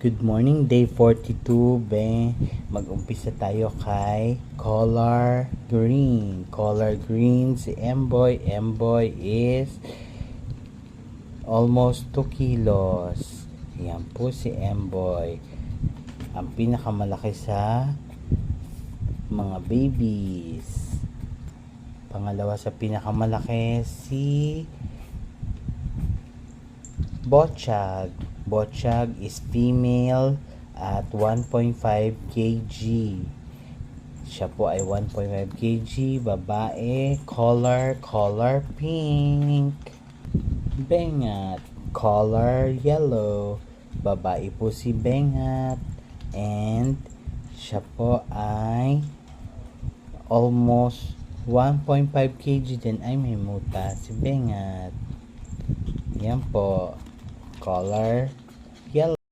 Good morning, day 42, be. Mag-umpisa tayo kay color green. Color green, si Mboy. Mboy is almost 2 kilos. Yan po si Mboy. Ang pinakamalaki sa mga babies. Pangalawa sa pinakamalaki, si Bochag. Bochag is female at 1.5 kg. Siya po ay 1.5 kg. Babae, color pink. Bengat, color yellow. Babae po si Bengat. And siya po ay almost 1.5 kg din. Ay, may muta si Bengat. Yan po. Color yellow.